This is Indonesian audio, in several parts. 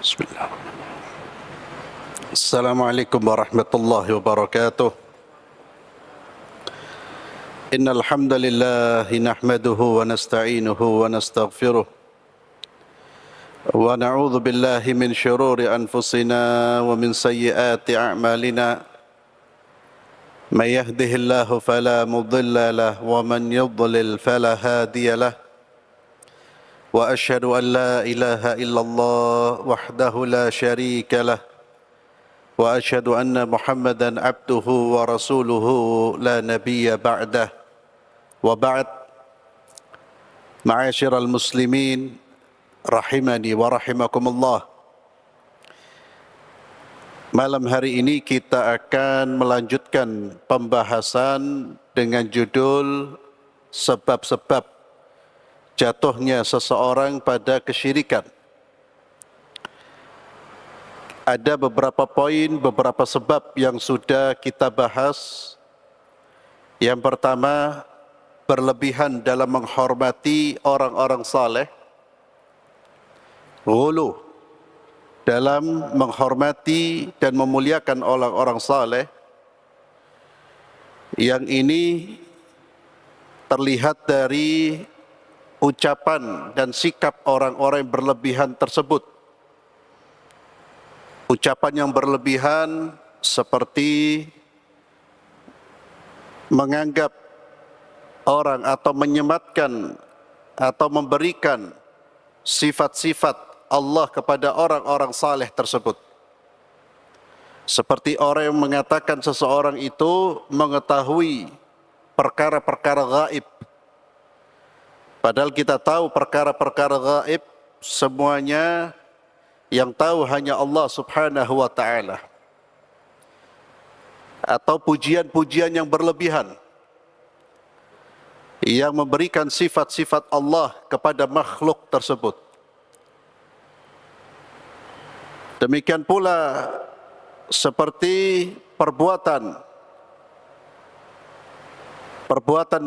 Bismillah. Assalamualaikum warahmatullahi wabarakatuh. Innal hamdalillah nahmaduhu wa nasta'inuhu wa nastaghfiruh wa na'udzu billahi min shururi anfusina wa min sayyiati a'malina. May yahdihillahu fala mudilla lahu wa man yudlil fala hadiya lahu. وأشهد أن لا إله إلا الله وحده لا شريك له وأشهد أن محمدا عبده ورسوله لا نبي بعده وبعد معاشر المسلمين rahimani wa rahimakumullah. Malam hari ini kita akan melanjutkan pembahasan dengan judul sebab-sebab jatuhnya seseorang pada kesyirikan. Ada beberapa poin, beberapa sebab yang sudah kita bahas. Yang pertama, berlebihan dalam menghormati orang-orang saleh. Ghulu dalam menghormati dan memuliakan orang-orang saleh. Yang ini terlihat dari ucapan dan sikap orang-orang yang berlebihan tersebut. Ucapan yang berlebihan seperti menganggap orang atau menyematkan atau memberikan sifat-sifat Allah kepada orang-orang saleh tersebut. Seperti orang yang mengatakan seseorang itu mengetahui perkara-perkara gaib. Padahal kita tahu perkara-perkara gaib semuanya yang tahu hanya Allah Subhanahu wa ta'ala. Atau pujian-pujian yang berlebihan yang memberikan sifat-sifat Allah kepada makhluk tersebut. Demikian pula seperti perbuatan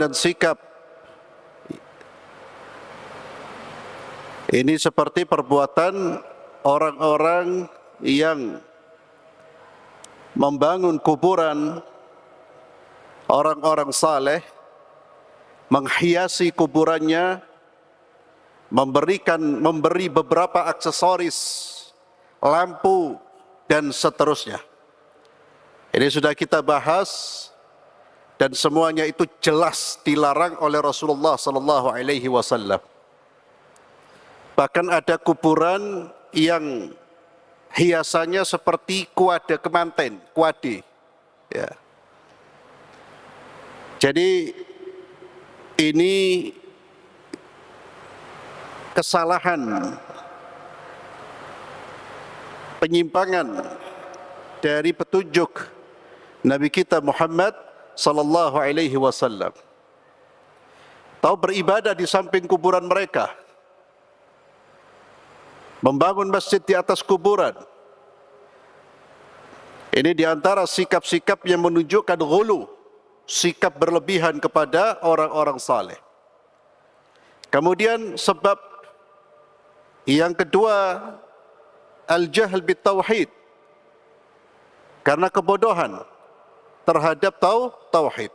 dan sikap. Ini seperti perbuatan orang-orang yang membangun kuburan orang-orang saleh, menghiasi kuburannya, memberi beberapa aksesoris, lampu dan seterusnya. Ini sudah kita bahas dan semuanya itu jelas dilarang oleh Rasulullah sallallahu alaihi wasallam. Bahkan ada kuburan yang hiasannya seperti kuade kemanten, kuade. Ya. Jadi ini kesalahan, penyimpangan dari petunjuk Nabi kita Muhammad sallallahu alaihi wasallam. Tahu beribadah di samping kuburan mereka. Membangun masjid di atas kuburan. Ini diantara sikap-sikap yang menunjukkan ghulu, sikap berlebihan kepada orang-orang saleh. Kemudian sebab yang kedua, al-jahl bitauhid. Karena kebodohan terhadap tauhid.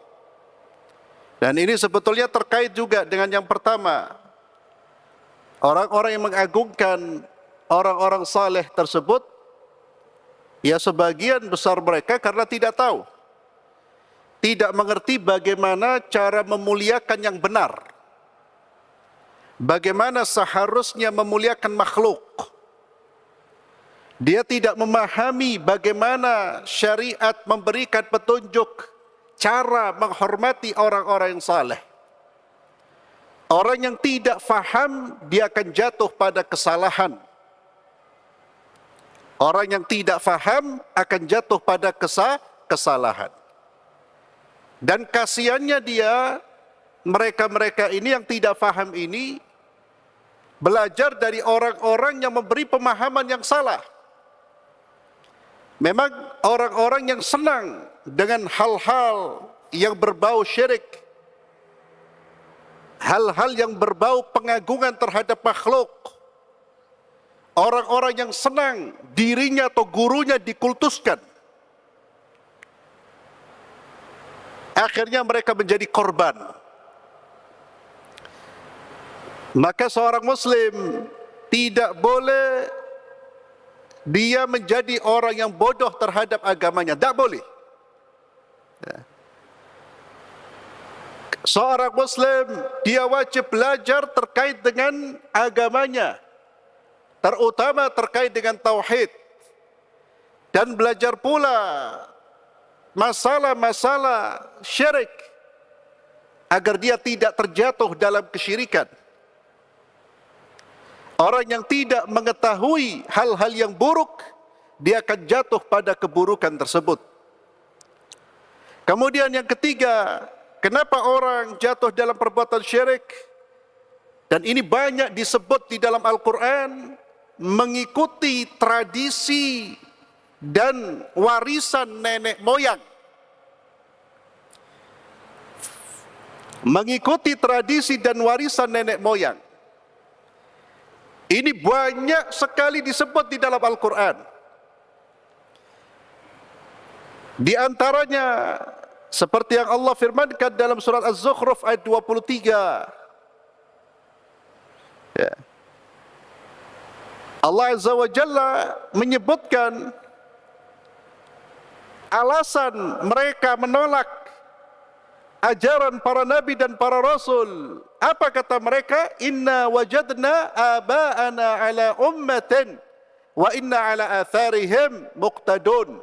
Dan ini sebetulnya terkait juga dengan yang pertama. Orang-orang yang mengagungkan orang-orang saleh tersebut, ya sebagian besar mereka karena tidak tahu, tidak mengerti bagaimana cara memuliakan yang benar, bagaimana seharusnya memuliakan makhluk. Dia tidak memahami bagaimana syariat memberikan petunjuk cara menghormati orang-orang yang saleh. Orang yang tidak faham, dia akan jatuh pada kesalahan. Orang yang tidak faham akan jatuh pada kesalahan. Dan kasihannya dia, mereka-mereka ini yang tidak faham ini, belajar dari orang-orang yang memberi pemahaman yang salah. Memang orang-orang yang senang dengan hal-hal yang berbau syirik, hal-hal yang berbau pengagungan terhadap makhluk, orang-orang yang senang dirinya atau gurunya dikultuskan. Akhirnya mereka menjadi korban. Maka seorang Muslim tidak boleh dia menjadi orang yang bodoh terhadap agamanya. Tak boleh. Seorang Muslim, dia wajib belajar terkait dengan agamanya, terutama terkait dengan tauhid, dan belajar pula masalah-masalah syirik agar dia tidak terjatuh dalam kesyirikan. Orang yang tidak mengetahui hal-hal yang buruk, dia akan jatuh pada keburukan tersebut. Kemudian yang ketiga, kenapa orang jatuh dalam perbuatan syirik? Dan ini banyak disebut di dalam Al-Quran, mengikuti tradisi dan warisan nenek moyang. Mengikuti tradisi dan warisan nenek moyang. Ini banyak sekali disebut di dalam Al-Quran. Di antaranya, seperti yang Allah firmankan dalam surat Az-Zukhruf ayat 23. Ya. Allah Azza wa Jalla menyebutkan alasan mereka menolak ajaran para nabi dan para rasul. Apa kata mereka? Inna wajadna aba'ana ala ummatin wa inna ala atharihim muqtadun.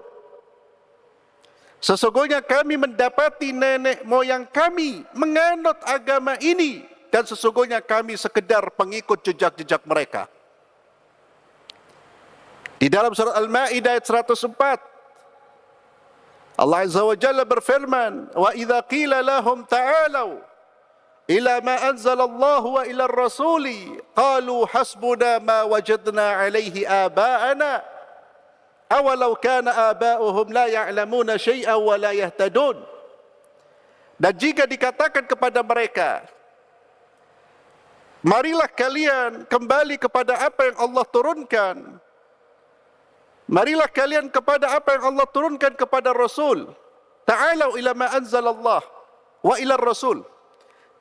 Sesungguhnya kami mendapati nenek moyang kami menganut agama ini, dan sesungguhnya kami sekedar pengikut jejak-jejak mereka. Di dalam surat Al-Ma'idah ayat 104, Allah Azza wa Jalla berfirman, wa idza qila lahum ta'alu ila ma anzalallahu wa ila ar-rasuli qalu hasbuna ma wajadna alaihi aba'ana awalau kana aba'uhum la ya'lamuna syai'an wa la yahtadun. Dan jika dikatakan kepada mereka, marilah kalian kembali kepada apa yang Allah turunkan, marilah kalian kepada apa yang Allah turunkan kepada Rasul. Ta'alau ila ma anzalallah wa ila Rasul.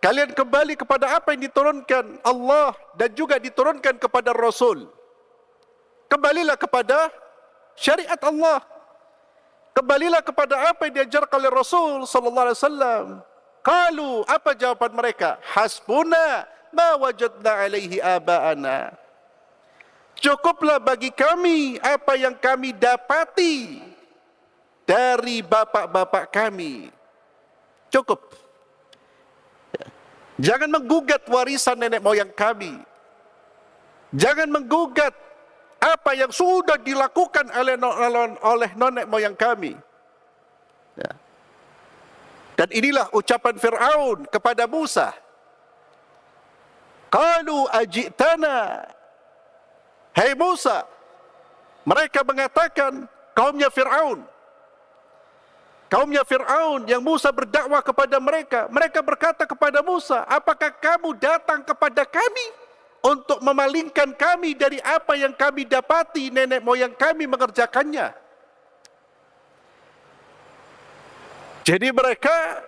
Kalian kembali kepada apa yang diturunkan Allah dan juga diturunkan kepada Rasul. Kembalilah kepada syariat Allah. Kembalilah kepada apa yang diajarkan oleh Rasul sallallahu alaihi wasallam. Qalu, apa jawaban mereka? Hasbuna ma wajadna alaihi aba'ana. Cukuplah bagi kami apa yang kami dapati dari bapak-bapak kami. Cukup. Jangan menggugat warisan nenek moyang kami. Jangan menggugat apa yang sudah dilakukan oleh nenek moyang kami. Dan inilah ucapan Fir'aun kepada Musa. Qalu ajitana. Hai Musa, mereka mengatakan, kaumnya Fir'aun yang Musa berdakwah kepada mereka. Mereka berkata kepada Musa, apakah kamu datang kepada kami untuk memalingkan kami dari apa yang kami dapati nenek moyang kami mengerjakannya? Jadi mereka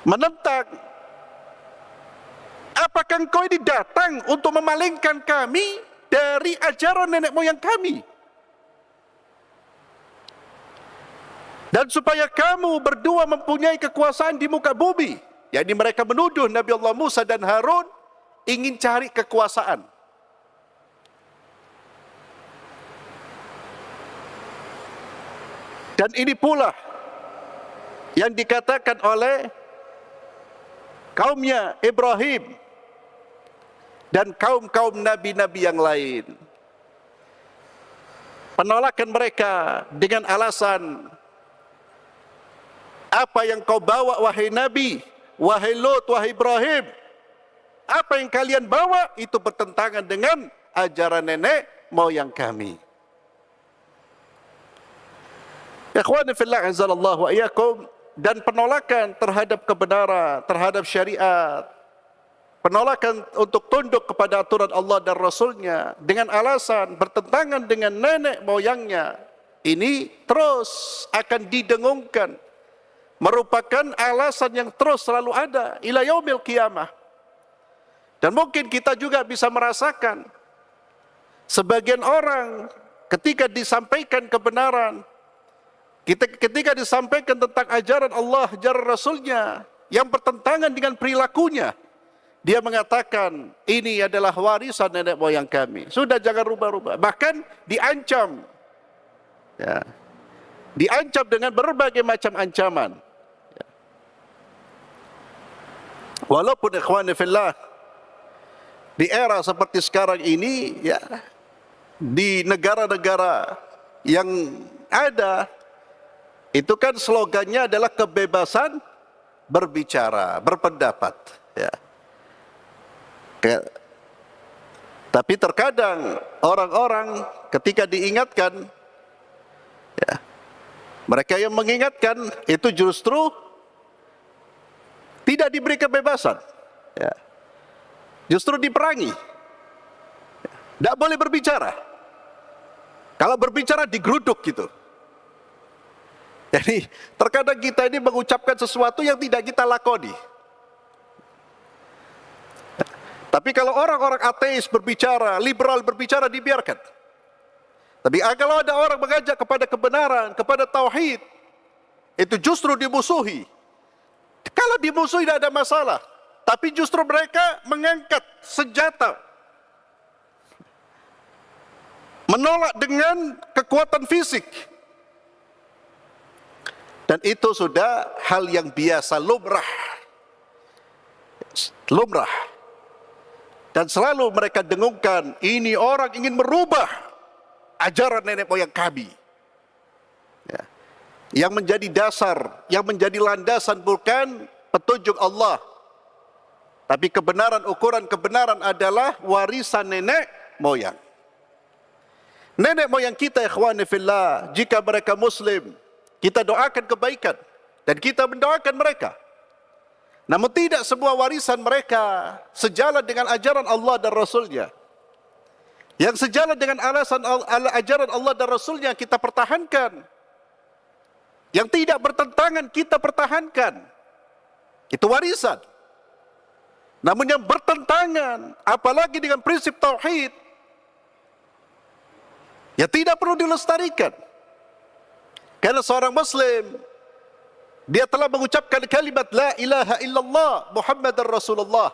menentang, apakah engkau ini datang untuk memalingkan kami dari ajaran nenek moyang kami? Dan supaya kamu berdua mempunyai kekuasaan di muka bumi. Jadi mereka menuduh Nabi Allah Musa dan Harun ingin cari kekuasaan. Dan ini pula yang dikatakan oleh kaumnya Ibrahim dan kaum-kaum nabi-nabi yang lain. Penolakan mereka dengan alasan, apa yang kau bawa wahai Nabi, wahai Lut, wahai Ibrahim, apa yang kalian bawa itu bertentangan dengan ajaran nenek moyang kami. Ikhwani fillah azzalallahu wa iyyakum. Dan penolakan terhadap kebenaran, terhadap syariat, penolakan untuk tunduk kepada aturan Allah dan Rasulnya dengan alasan bertentangan dengan nenek moyangnya, ini terus akan didengungkan, merupakan alasan yang terus selalu ada ila yaumil qiyamah. Dan mungkin kita juga bisa merasakan sebagian orang ketika disampaikan kebenaran, ketika disampaikan tentang ajaran Allah, ajaran Rasulnya yang bertentangan dengan perilakunya, dia mengatakan ini adalah warisan nenek moyang kami, sudah jangan rubah-rubah. Bahkan diancam, ya, diancam dengan berbagai macam ancaman. Ya. Walaupun ikhwani fillah, di era seperti sekarang ini, ya, di negara-negara yang ada, itu kan slogannya adalah kebebasan berbicara, berpendapat. Ya. Tapi terkadang orang-orang ketika diingatkan, ya, mereka yang mengingatkan itu justru tidak diberi kebebasan, ya, justru diperangi. Tidak boleh berbicara. Kalau berbicara digeruduk gitu. Jadi terkadang kita ini mengucapkan sesuatu yang tidak kita lakoni. Tapi kalau orang-orang ateis berbicara, liberal berbicara, dibiarkan. Tapi kalau ada orang mengajak kepada kebenaran, kepada tauhid, itu justru dimusuhi. Kalau dimusuhi tidak ada masalah, tapi justru mereka mengangkat senjata, menolak dengan kekuatan fisik. Dan itu sudah hal yang biasa, lumrah. Lumrah. Dan selalu mereka dengungkan, ini orang ingin merubah ajaran nenek moyang kami. Ya. Yang menjadi dasar, yang menjadi landasan bukan petunjuk Allah. Tapi kebenaran, ukuran kebenaran adalah warisan nenek moyang. Nenek moyang kita, ikhwani fillah, jika mereka muslim, kita doakan kebaikan. Dan kita mendoakan mereka. Namun tidak semua warisan mereka sejalan dengan ajaran Allah dan Rasulnya. Yang sejalan dengan ajaran Allah dan Rasulnya kita pertahankan. Yang tidak bertentangan kita pertahankan. Itu warisan. Namun yang bertentangan, apalagi dengan prinsip tauhid, ya tidak perlu dilestarikan. Karena seorang muslim, dia telah mengucapkan kalimat la ilaha illallah Muhammadar Rasulullah.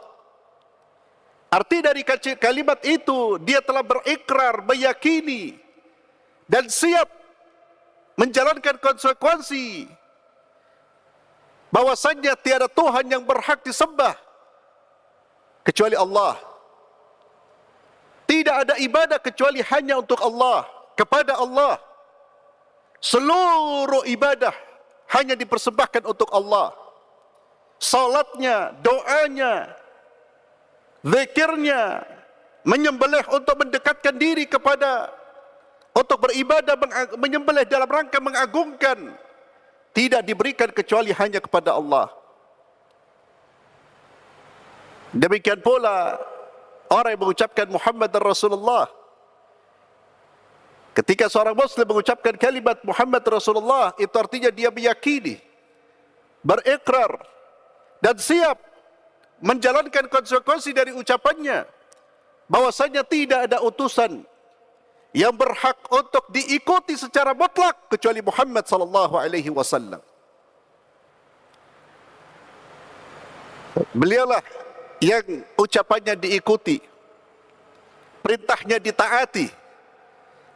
Arti dari kalimat itu, dia telah berikrar, meyakini dan siap menjalankan konsekuensi bahwasannya tiada Tuhan yang berhak disembah kecuali Allah. Tidak ada ibadah kecuali hanya untuk Allah, kepada Allah. Seluruh ibadah hanya dipersembahkan untuk Allah. Salatnya, doanya, zikirnya, menyembelih untuk mendekatkan diri kepada, untuk beribadah, menyembelih dalam rangka mengagungkan, tidak diberikan kecuali hanya kepada Allah. Demikian pula orang yang mengucapkan Muhammad Rasulullah. Ketika seorang muslim mengucapkan kalimat Muhammad Rasulullah, itu artinya dia meyakini, berikrar, dan siap menjalankan konsekuensi dari ucapannya, bahwasanya tidak ada utusan yang berhak untuk diikuti secara mutlak kecuali Muhammad sallallahu alaihi wasallam. Beliaulah yang ucapannya diikuti, perintahnya ditaati,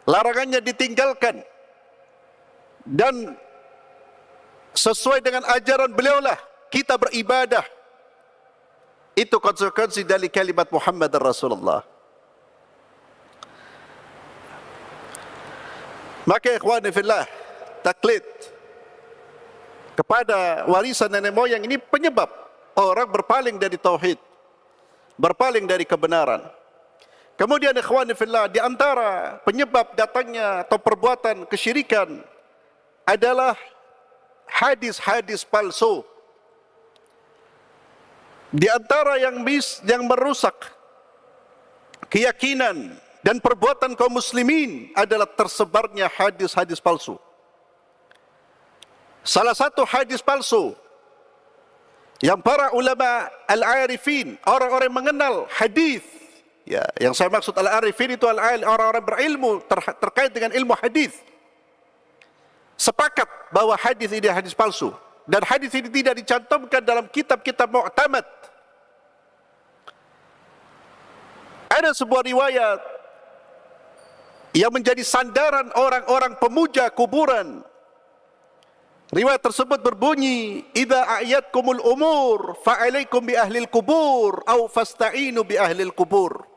larangannya ditinggalkan, dan sesuai dengan ajaran beliaulah kita beribadah. Itu konsekuensi dari kalimat Muhammad Rasulullah. Maka ikhwani fillah, taklid kepada warisan nenek moyang ini penyebab orang berpaling dari tauhid, berpaling dari kebenaran. Kemudian ikhwani fillah, di antara penyebab datangnya atau perbuatan kesyirikan adalah hadis-hadis palsu. Di antara yang merusak keyakinan dan perbuatan kaum muslimin adalah tersebarnya hadis-hadis palsu. Salah satu hadis palsu yang para ulama al-arifin, orang-orang mengenal hadis, ya, yang saya maksud al-arifin itu orang-orang berilmu terkait dengan ilmu hadis, sepakat bahwa hadis ini hadis palsu dan hadis ini tidak dicantumkan dalam kitab-kitab mu'tamad. Ada sebuah riwayat yang menjadi sandaran orang-orang pemuja kuburan. Riwayat tersebut berbunyi, "Idza a'yatkumul umur fa'alaikum bi ahlil kubur au fasta'inu bi ahlil kubur."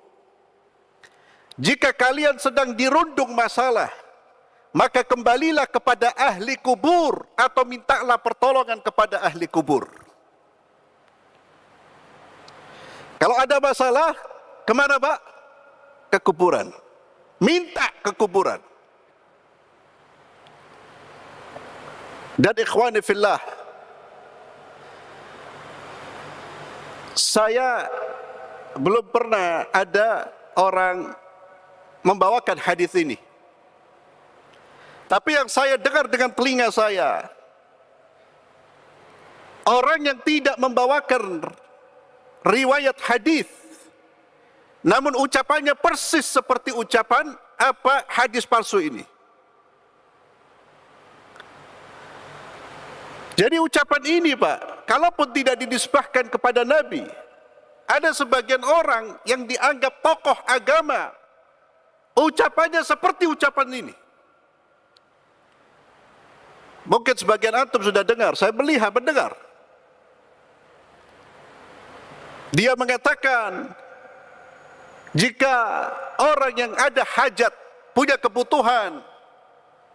Jika kalian sedang dirundung masalah, maka kembalilah kepada ahli kubur atau mintalah pertolongan kepada ahli kubur. Kalau ada masalah, kemana Pak? Ke kuburan. Minta ke kuburan. Dan ikhwani fillah, saya belum pernah ada orang membawakan hadis ini. Tapi yang saya dengar dengan telinga saya, orang yang tidak membawakan riwayat hadis, namun ucapannya persis seperti ucapan apa hadis palsu ini. Jadi ucapan ini Pak, kalaupun tidak dinisbahkan kepada Nabi, ada sebagian orang yang dianggap tokoh agama, ucapannya seperti ucapan ini. Mungkin sebagian antum sudah dengar, saya mendengar. Dia mengatakan, jika orang yang ada hajat, punya kebutuhan,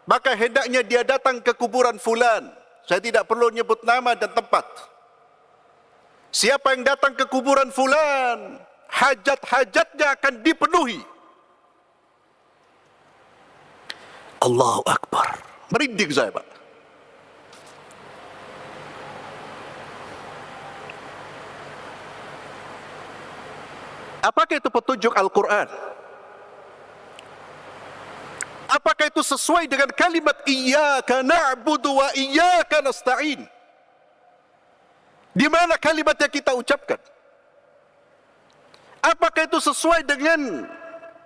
maka hendaknya dia datang ke kuburan fulan. Saya tidak perlu nyebut nama dan tempat. Siapa yang datang ke kuburan fulan, hajat-hajatnya akan dipenuhi. Allahu Akbar. Merinding saya Pak. Apakah itu petunjuk Al-Quran? Apakah itu sesuai dengan kalimat iyyaka na'budu wa iyyaka nasta'in? Di mana kalimat yang kita ucapkan? Apakah itu sesuai dengan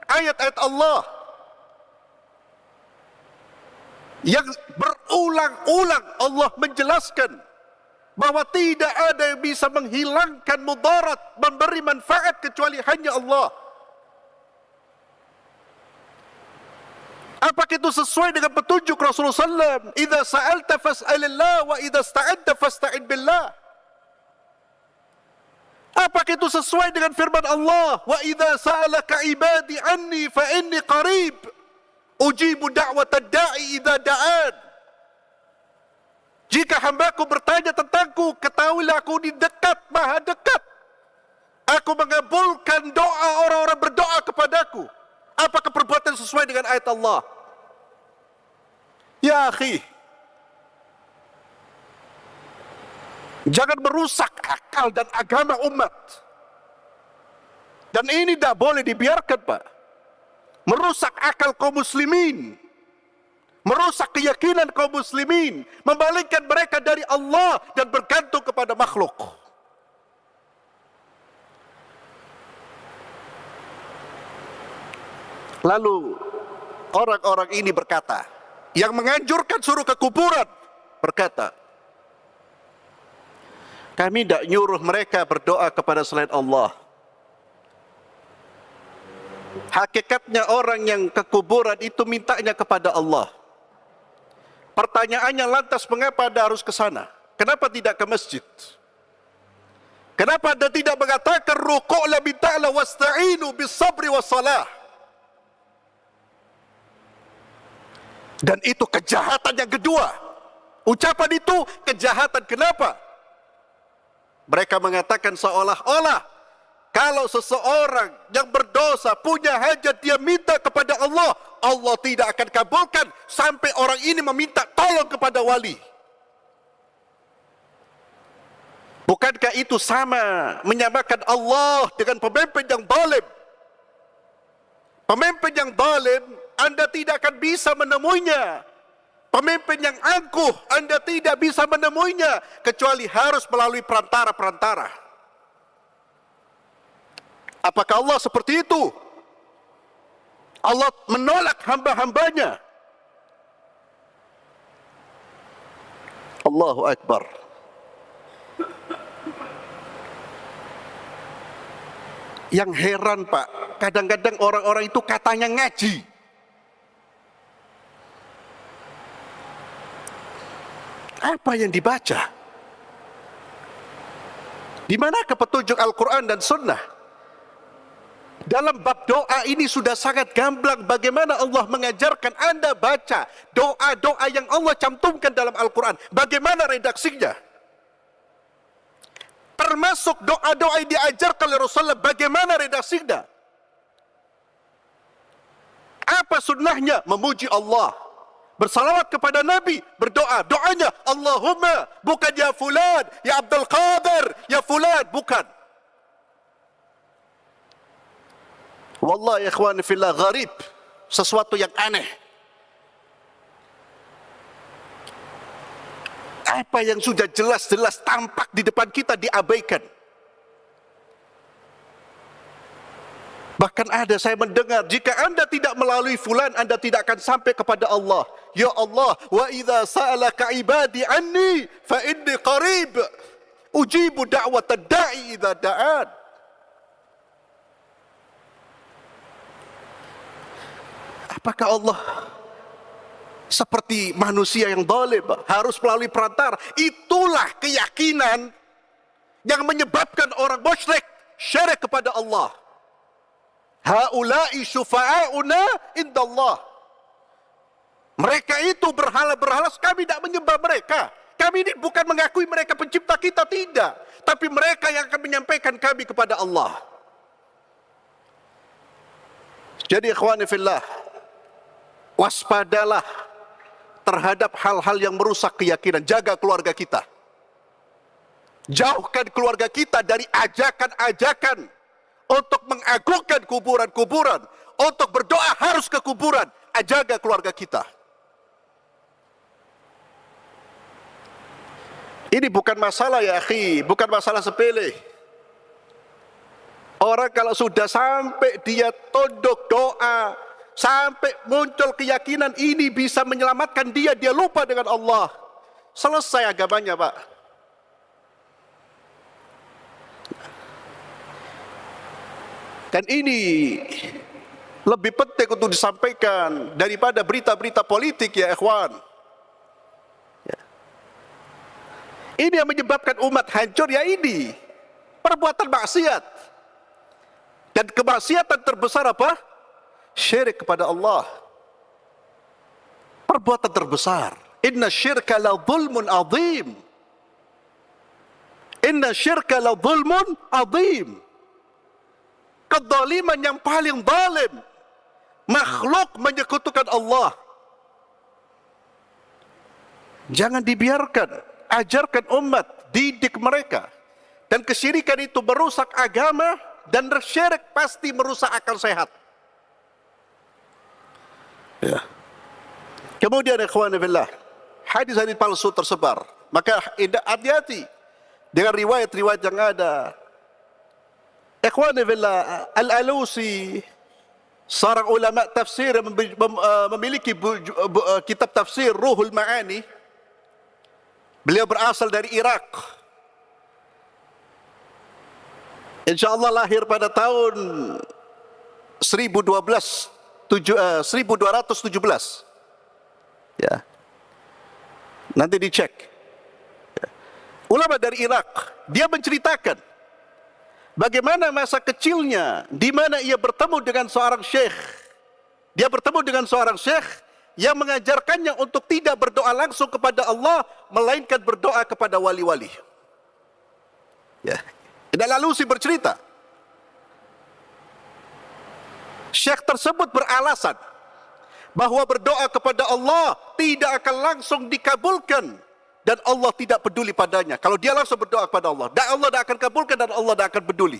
ayat-ayat Allah yang berulang-ulang Allah menjelaskan bahwa tidak ada yang bisa menghilangkan mudarat, memberi manfaat kecuali hanya Allah? Apakah itu sesuai dengan petunjuk Rasulullah SAW? Idza sa'alta fas'alillah wa idza ista'adta fasta'in billah. Apakah itu sesuai dengan firman Allah? Wa idza sa'alaka ibadi anni fa inni qarib ujibu da'watad da'i idza da'an. Jika hambaku bertanya tentangku, ketahuilah aku di dekat, maha dekat. Aku mengabulkan doa orang-orang berdoa kepadaku. Apakah perbuatan sesuai dengan ayat Allah? Ya akhi, jangan merusak akal dan agama umat. Dan ini tidak boleh dibiarkan Pak. Merusak akal kaum muslimin, merusak keyakinan kaum muslimin, membalikkan mereka dari Allah dan bergantung kepada makhluk. Lalu orang-orang ini berkata, yang menganjurkan suruh ke kuburan berkata, kami tidak nyuruh mereka berdoa kepada selain Allah. Hakikatnya orang yang ke kuburan itu mintanya kepada Allah. Pertanyaannya lantas, mengapa Anda harus ke sana? Kenapa tidak ke masjid? Kenapa Anda tidak mengatakan ruku'la binta'la wasta'inu bis sabri was salah? Dan itu kejahatan yang kedua. Ucapan itu kejahatan. Kenapa? Mereka mengatakan seolah-olah kalau seseorang yang berdosa punya hajat, dia minta kepada Allah, Allah tidak akan kabulkan sampai orang ini meminta tolong kepada wali. Bukankah itu sama menyamakan Allah dengan pemimpin yang zalim? Pemimpin yang zalim, Anda tidak akan bisa menemuinya. Pemimpin yang angkuh, Anda tidak bisa menemuinya, kecuali harus melalui perantara-perantara. Apakah Allah seperti itu? Allah menolak hamba-hambanya. Allahu Akbar. Yang heran Pak, kadang-kadang orang-orang itu katanya ngaji. Apa yang dibaca? Di manakah petunjuk Al-Quran dan Sunnah? Dalam bab doa ini sudah sangat gamblang bagaimana Allah mengajarkan Anda baca doa-doa yang Allah cantumkan dalam Al-Quran. Bagaimana redaksinya? Termasuk doa-doa yang diajarkan oleh Rasulullah, bagaimana redaksinya? Apa sunnahnya? Memuji Allah, bersalawat kepada Nabi, berdoa. Doanya Allahumma, bukan ya fulan, ya Abdul Qadir, ya fulan, bukan. Wallahi ikhwani fillah, gharib, sesuatu yang aneh. Apa yang sudah jelas-jelas tampak di depan kita diabaikan. Bahkan ada saya mendengar, jika Anda tidak melalui fulan, Anda tidak akan sampai kepada Allah. Ya Allah, wa idza sa'alaka ibadi anni fa inni qarib ujibu da'watad da'i idza da'an. Apakah Allah seperti manusia yang zalim, harus melalui perantara? Itulah keyakinan yang menyebabkan orang musyrik syirik kepada Allah. Haula'i syufa'auna indallah. Mereka itu berhala-berhala, kami tidak menyembah mereka. Kami ini bukan mengakui mereka pencipta kita, tidak. Tapi mereka yang akan menyampaikan kami kepada Allah. Jadi ikhwani fillah, waspadalah terhadap hal-hal yang merusak keyakinan. Jaga keluarga kita. Jauhkan keluarga kita dari ajakan-ajakan untuk mengagungkan kuburan-kuburan, untuk berdoa harus ke kuburan. Jaga keluarga kita. Ini bukan masalah ya akhi, bukan masalah sepele. Orang kalau sudah sampai dia tunduk doa, sampai muncul keyakinan ini bisa menyelamatkan dia, dia lupa dengan Allah, selesai agamanya Pak. Dan ini lebih penting untuk disampaikan daripada berita-berita politik ya ikhwan. Ini yang menyebabkan umat hancur, ya ini perbuatan maksiat. Dan kemaksiatan terbesar apa? Syirik kepada Allah. Perbuatan terbesar. Inna syirka la zulmun azim. Inna syirka la zulmun azim. Kezaliman yang paling zalim. Makhluk menyekutukan Allah. Jangan dibiarkan. Ajarkan umat, didik mereka. Dan kesyirikan itu merusak agama, dan syirik pasti merusak akal sehat. Ya. Kemudian ikhwan fillah, hadis-hadis palsu tersebar. Maka hati-hati dengan riwayat-riwayat yang ada. Ikhwan fillah, Al-Alusi, seorang ulama tafsir yang memiliki kitab tafsir Ruhul Ma'ani. Beliau berasal dari Irak. InsyaAllah lahir pada tahun 1217. Ya. Nanti dicek. Ya. Ulama dari Irak, dia menceritakan bagaimana masa kecilnya, di mana ia bertemu dengan seorang syekh. Dia bertemu dengan seorang syekh yang mengajarkannya untuk tidak berdoa langsung kepada Allah, melainkan berdoa kepada wali-wali. Ya. Dan lalu si bercerita, syekh tersebut beralasan bahwa berdoa kepada Allah tidak akan langsung dikabulkan dan Allah tidak peduli padanya. Kalau dia langsung berdoa kepada Allah, dan Allah tidak akan kabulkan dan Allah tidak akan peduli.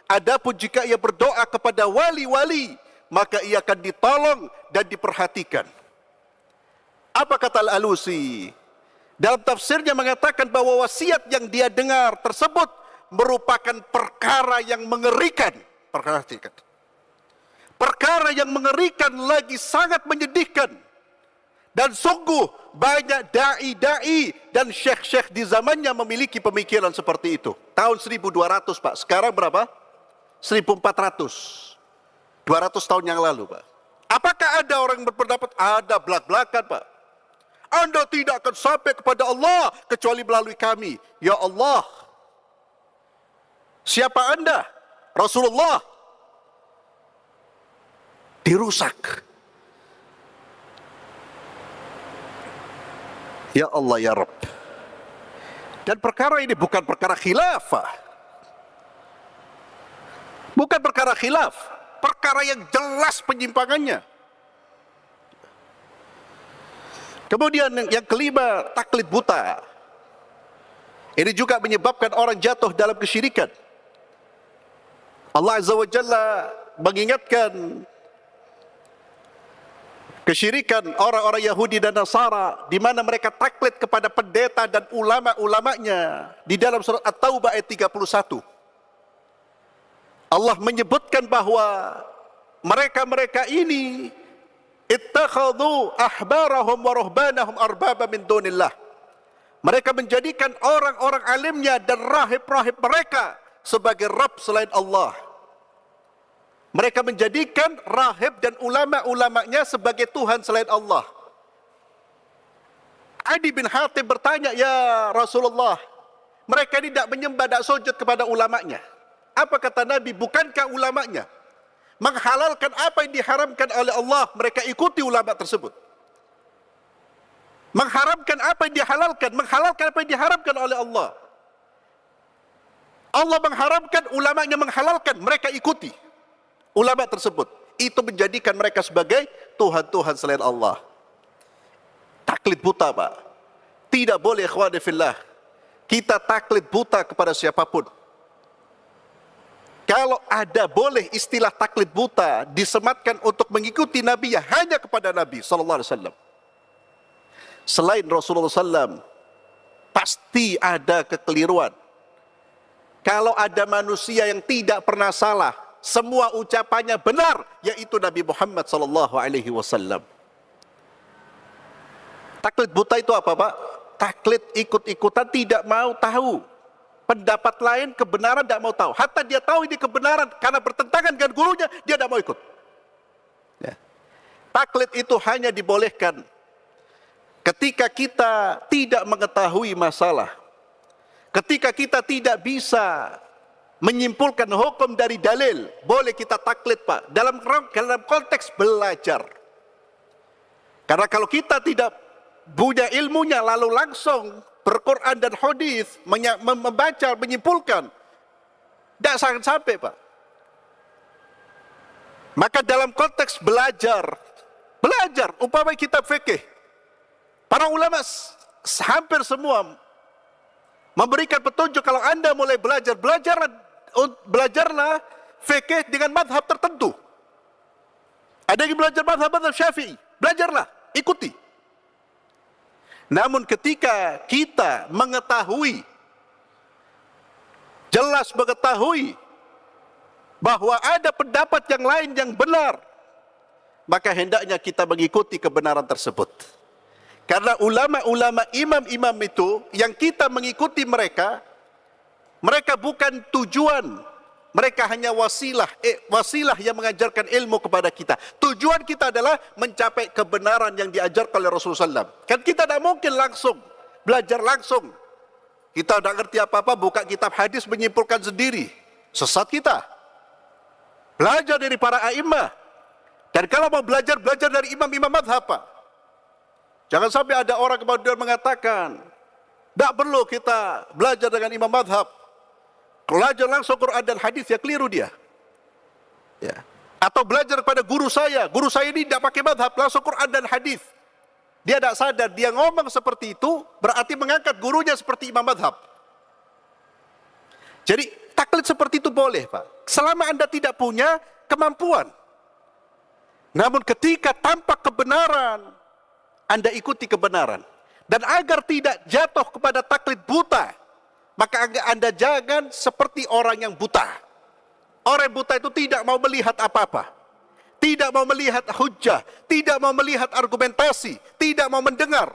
Adapun jika ia berdoa kepada wali-wali, maka ia akan ditolong dan diperhatikan. Apa kata Al-Alusi? Dalam tafsirnya mengatakan bahwa wasiat yang dia dengar tersebut merupakan perkara yang mengerikan. Perhatikan. Perkara yang mengerikan lagi sangat menyedihkan. Dan sungguh banyak da'i-da'i dan syekh-syekh di zamannya memiliki pemikiran seperti itu. Tahun 1200 Pak, sekarang berapa? 1400. 200 tahun yang lalu Pak. Apakah ada orang yang berpendapat? Ada belak-belakan Pak. Anda tidak akan sampai kepada Allah kecuali melalui kami. Ya Allah. Siapa Anda? Rasulullah. Dirusak. Ya Allah ya Rabb. Dan perkara ini bukan perkara khilafah. Bukan perkara khilaf. Perkara yang jelas penyimpangannya. Kemudian yang kelima, taklid buta. Ini juga menyebabkan orang jatuh dalam kesyirikan. Allah Azza wa Jalla mengingatkan kesyirikan orang-orang Yahudi dan Nasara di mana mereka taklid kepada pendeta dan ulama-ulamanya di dalam surat At-Taubah ayat 31. Allah menyebutkan bahwa mereka-mereka ini ittakhadhu ahbarahum wa ruhbanahum arbaba min dunillah. Mereka menjadikan orang-orang alimnya dan rahib-rahib mereka sebagai Rabb selain Allah. Mereka menjadikan rahib dan ulama-ulamanya sebagai Tuhan selain Allah. Adi bin Hatim bertanya, ya Rasulullah, mereka tidak menyembah, tidak sujud kepada ulamanya. Apa kata Nabi? Bukankah ulamanya menghalalkan apa yang diharamkan oleh Allah? Mereka ikuti ulama tersebut. Mengharamkan apa yang dihalalkan, menghalalkan apa yang diharamkan oleh Allah. Allah mengharamkan, ulamanya menghalalkan, mereka ikuti ulama tersebut. Itu menjadikan mereka sebagai Tuhan-Tuhan selain Allah. Taklid buta Pak. Tidak boleh ikhwani fillah kita taklid buta kepada siapapun. Kalau ada boleh istilah taklid buta disematkan untuk mengikuti Nabi ya hanya kepada Nabi SAW. Selain Rasulullah SAW pasti ada kekeliruan. Kalau ada manusia yang tidak pernah salah, semua ucapannya benar, yaitu Nabi Muhammad SAW. Taklid buta itu apa Pak? Taklid ikut-ikutan, tidak mau tahu pendapat lain, kebenaran tidak mau tahu. Hatta dia tahu ini kebenaran, karena bertentangan dengan gurunya, dia tidak mau ikut. Ya. Taklid itu hanya dibolehkan ketika kita tidak mengetahui masalah, ketika kita tidak bisa menyimpulkan hukum dari dalil, boleh kita taklid Pak, dalam konteks belajar. Karena kalau kita tidak punya ilmunya lalu langsung berquran dan hadis membaca, menyimpulkan, tidak sangat sampai Pak. Maka dalam konteks belajar, umpamanya kitab fikih, para ulama hampir semua memberikan petunjuk kalau Anda mulai belajarlah fikih dengan madhab tertentu. Ada yang belajar madhab Syafi'i, belajarlah, ikuti. Namun ketika kita mengetahui, jelas mengetahui bahwa ada pendapat yang lain yang benar, maka hendaknya kita mengikuti kebenaran tersebut. Karena ulama-ulama, imam-imam itu yang kita mengikuti mereka bukan tujuan, mereka hanya wasilah yang mengajarkan ilmu kepada kita. Tujuan kita adalah mencapai kebenaran yang diajarkan oleh Rasulullah SAW. Kan kita tidak mungkin langsung belajar langsung. Kita tidak ngerti apa-apa, buka kitab hadis menyimpulkan sendiri. Sesat kita. Belajar dari para a'immah. Dan kalau mau belajar dari imam-imam madhab Pak. Jangan sampai ada orang kemudian mengatakan, tidak perlu kita belajar dengan imam madhab. Belajar langsung Quran dan hadis, ya keliru dia. Ya. Atau belajar kepada guru saya ini tidak pakai madhab, langsung Quran dan hadis. Dia tidak sadar, dia ngomong seperti itu, berarti mengangkat gurunya seperti imam madhab. Jadi taklid seperti itu boleh, Pak. Selama Anda tidak punya kemampuan. Namun ketika tampak kebenaran, Anda ikuti kebenaran. Dan agar tidak jatuh kepada taklid buta, maka Anda jangan seperti orang yang buta. Orang buta itu tidak mau melihat apa-apa. Tidak mau melihat hujjah, tidak mau melihat argumentasi, tidak mau mendengar.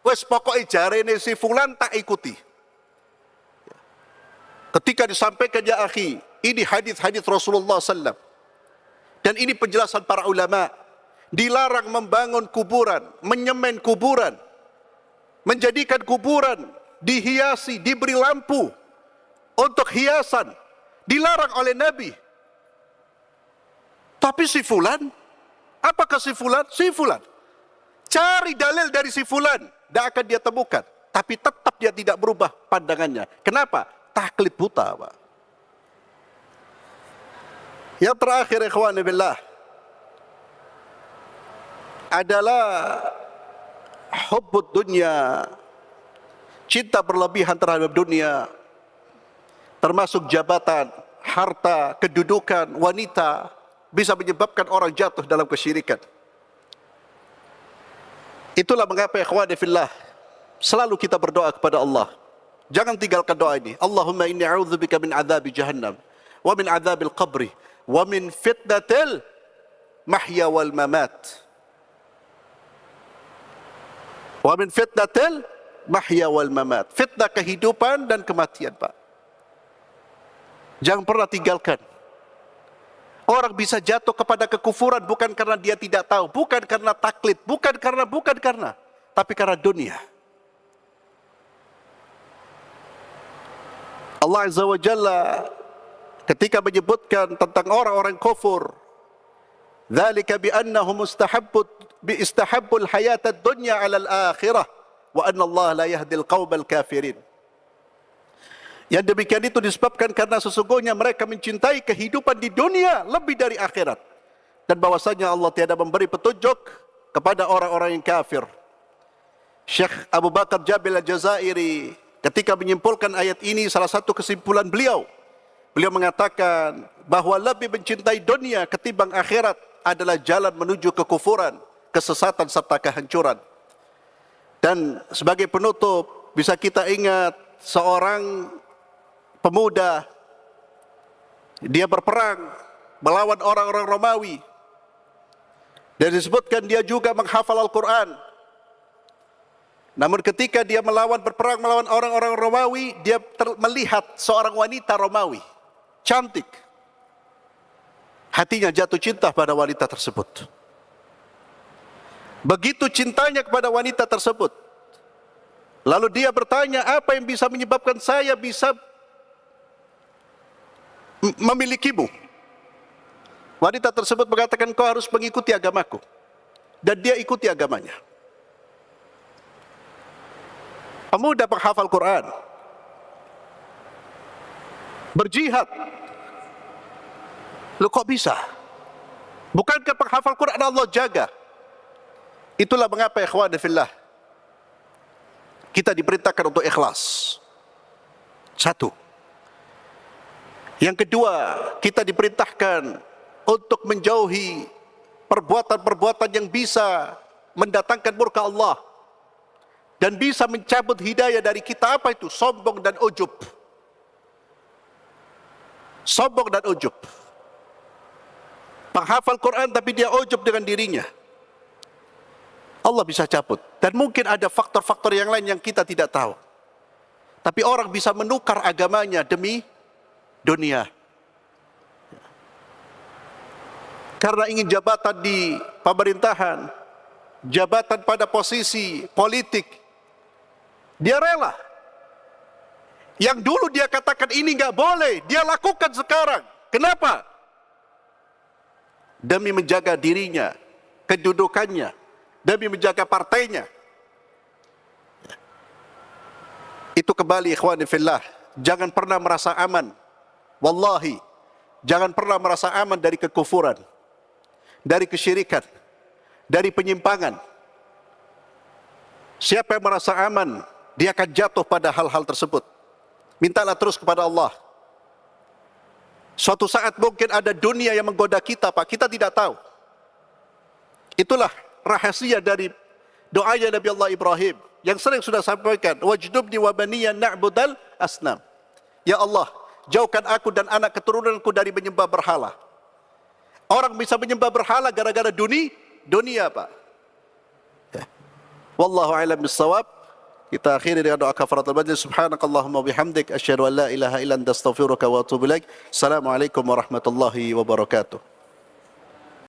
Wes pokoknya jarene si fulan tak ikuti. Ketika disampaikan ya akhi, ini hadis-hadis Rasulullah SAW. Dan ini penjelasan para ulama. Dilarang membangun kuburan, menyemen kuburan, menjadikan kuburan dihiasi, diberi lampu untuk hiasan. Dilarang oleh Nabi. Tapi si fulan, apakah si fulan? Si fulan. Cari dalil dari si fulan, tidak akan dia temukan. Tapi tetap dia tidak berubah pandangannya. Kenapa? Taklid buta, Pak. Yang terakhir, ikhwani billah, adalah hubbud dunya, cinta berlebihan terhadap dunia, termasuk jabatan, harta, kedudukan, wanita, bisa menyebabkan orang jatuh dalam kesyirikan. Itulah mengapa ikhwani fillah, selalu kita berdoa kepada Allah. Jangan tinggalkan doa ini. Allahumma inni a'udzubika min adzabi jahannam, wa min adzabil qabri, wa min fitnatil mahya wal mamat. Wa min fitnatil mahya wal mamat. Fitnah kehidupan dan kematian, Pak. Jangan pernah tinggalkan. Orang bisa jatuh kepada kekufuran bukan karena dia tidak tahu, bukan karena taklid, bukan karena, tapi karena dunia. Allah Azza wa Jalla ketika menyebutkan tentang orang-orang kufur, dzalika bi annahum istahabbul hayatad dunya 'alal akhirah wa anna Allah la yahdil qaumal kafirin. Yang demikian itu disebabkan karena sesungguhnya mereka mencintai kehidupan di dunia lebih dari akhirat. Dan bahwasanya Allah tiada memberi petunjuk kepada orang-orang yang kafir. Syekh Abu Bakar Jabil Al-Jazairi ketika menyimpulkan ayat ini, salah satu kesimpulan beliau mengatakan bahwa lebih mencintai dunia ketimbang akhirat adalah jalan menuju kekufuran, kesesatan serta kehancuran. Dan sebagai penutup bisa kita ingat seorang pemuda, dia berperang melawan orang-orang Romawi, dan disebutkan dia juga menghafal Al-Quran. Namun ketika dia berperang melawan orang-orang Romawi, dia melihat seorang wanita Romawi cantik. Hatinya jatuh cinta pada wanita tersebut. Begitu cintanya kepada wanita tersebut, lalu dia bertanya, apa yang bisa menyebabkan saya bisa memilikimu? Wanita tersebut mengatakan, kau harus mengikuti agamaku. Dan dia ikuti agamanya. Pemuda penghafal Quran, berjihad. Loh kok bisa? Bukankah penghafal Quran Allah jaga? Itulah mengapa ikhwan fillah, kita diperintahkan untuk ikhlas. Satu. Yang kedua, kita diperintahkan untuk menjauhi perbuatan-perbuatan yang bisa mendatangkan murka Allah dan bisa mencabut hidayah dari kita. Apa itu? Sombong dan ujub. Sombong dan ujub. Penghafal Quran tapi dia ujub dengan dirinya, Allah bisa cabut. Dan mungkin ada faktor-faktor yang lain yang kita tidak tahu. Tapi orang bisa menukar agamanya demi dunia. Karena ingin jabatan di pemerintahan, jabatan pada posisi politik, dia rela. Yang dulu dia katakan ini nggak boleh, dia lakukan sekarang. Kenapa? Demi menjaga dirinya, kedudukannya, demi menjaga partainya. Itu kembali ikhwani fillah, jangan pernah merasa aman. Wallahi, jangan pernah merasa aman dari kekufuran, dari kesyirikan, dari penyimpangan. Siapa yang merasa aman, dia akan jatuh pada hal-hal tersebut. Mintalah terus kepada Allah. Suatu saat mungkin ada dunia yang menggoda kita, Pak. Kita tidak tahu. Itulah rahasia dari doanya Nabi Allah Ibrahim yang sering sudah sampaikan, wajdubni wa baniya na'budal asnam. Ya Allah, jauhkan aku dan anak keturunanku dari menyembah berhala. Orang bisa menyembah berhala gara-gara dunia, Pak. Ya. Wallahu a'lam bissawab. Kita akhiri dengan doa kafaratul majlis. Subhanakallahumma bihamdik asyhadu an la ilaha illa anta astaghfiruka wa atubu ilaik. Assalamualaikum warahmatullahi wabarakatuh.